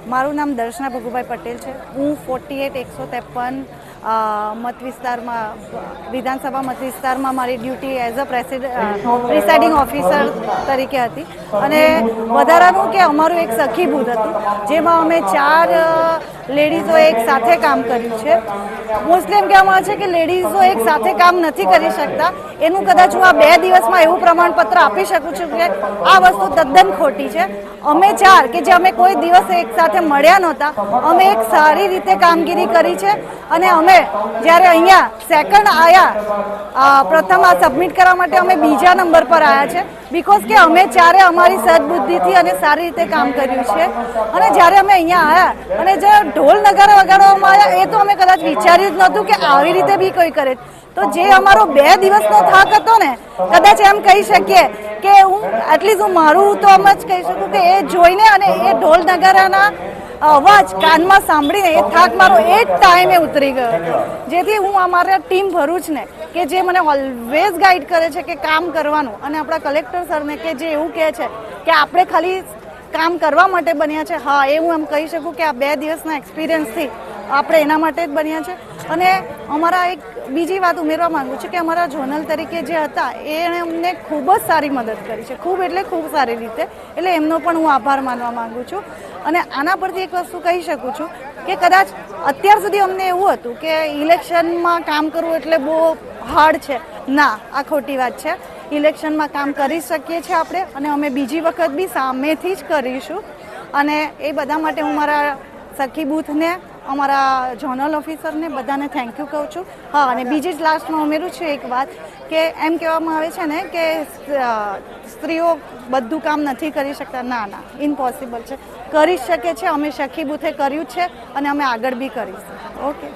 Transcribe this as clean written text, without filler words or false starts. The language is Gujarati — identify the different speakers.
Speaker 1: મારું નામ દર્શના ભગુભાઈ પટેલ છે। હું 48-153 મત વિસ્તારમાં વિધાનસભા મત વિસ્તારમાં મારી duty as a presiding officer તરીકે હતી અને વધારાનું કે અમારું એક સખી બૂથ હતું જેમાં અમે 4 લેડીઝો એક સાથે કામ કર્યું છે। મોસ્ટલી એમ કહેવામાં આવે છે કે લેડીઝો એક સાથે કામ નથી કરી શકતા, એનું કદાચ હું આ 2 દિવસમાં એવું પ્રમાણપત્ર આપી શકું છું કે આ વસ્તુ તદ્દન ખોટી છે। અમે 4 કે જે અમે કોઈ દિવસ એક સાથે મળ્યા નહોતા, અમે એક સારી રીતે કામગીરી કરી છે અને અમે જ્યારે અહીંયા સેકન્ડ આવ્યા, પ્રથમ આ સબમિટ કરવા માટે અમે બીજા નંબર પર આવ્યા છે બિકોઝ કે અમે 4 અમારી સદબુદ્ધિથી અને સારી રીતે કામ કર્યું છે। અને જ્યારે અમે અહીંયા આવ્યા અને જે ઢોલ નગારા વગાડવામાં આવ્યા એ તો અમે કદાચ વિચાર્યું જ નહોતું કે આવી રીતે બી કોઈ કરે। તો જે અમારો 2 દિવસનો થાક હતો ને, કદાચ એમ કહી શકીએ કે હું એટલીસ્ટ હું મારું તો એમ જ કહી શકું કે એ જોઈને અને એ ઢોલ નગારાના અવાજ કાનમાં સાંભળીને એ થાક મારો એ જ ટાઈમે ઉતરી ગયો હતો। જેથી હું અમારા ટીમ ભરૂચને કે જે મને ઓલવેઝ ગાઈડ કરે છે કે કામ કરવાનું, અને આપણા કલેક્ટર સરને કે જે એવું કહે છે કે આપણે ખાલી કામ કરવા માટે બન્યા છે, હા એ હું એમ કહી શકું કે આ 2 દિવસના એક્સપિરિયન્સથી આપણે એના માટે જ બન્યા છે। અને અમારા એક બીજી વાત ઉમેરવા માંગુ છું કે અમારા ઝોનલ તરીકે જે હતા એણે અમને ખૂબ જ સારી મદદ કરી છે, ખૂબ એટલે ખૂબ સારી રીતે, એટલે એમનો પણ હું આભાર માનવા માંગુ છું। અને આના પરથી એક વસ્તુ કહી શકું છું કે કદાચ અત્યાર સુધી અમને એવું હતું કે ઇલેક્શનમાં કામ કરવું એટલે બહુ હાર્ડ છે, ના, આ ખોટી વાત છે। ઇલેક્શનમાં કામ કરી શકીએ છીએ આપણે, અને અમે બીજી વખત બી સામેથી જ કરીશું। અને એ બધા માટે હું મારા સખી બૂથને, અમારા ઝોનલ ઓફિસરને બધાને થેન્ક યુ કહું છું। હા, અને બીજી જ લાસ્ટમાં ઉમેરું છું એક વાત કે એમ કહેવામાં આવે છે ને કે સ્ત્રીઓ બધું કામ નથી કરી શકતા, ના ના, ઇમ્પોસિબલ છે, કરી શકે છે। અમે સખી બૂથે કર્યું છે અને અમે આગળ બી કરીશું। ઓકે।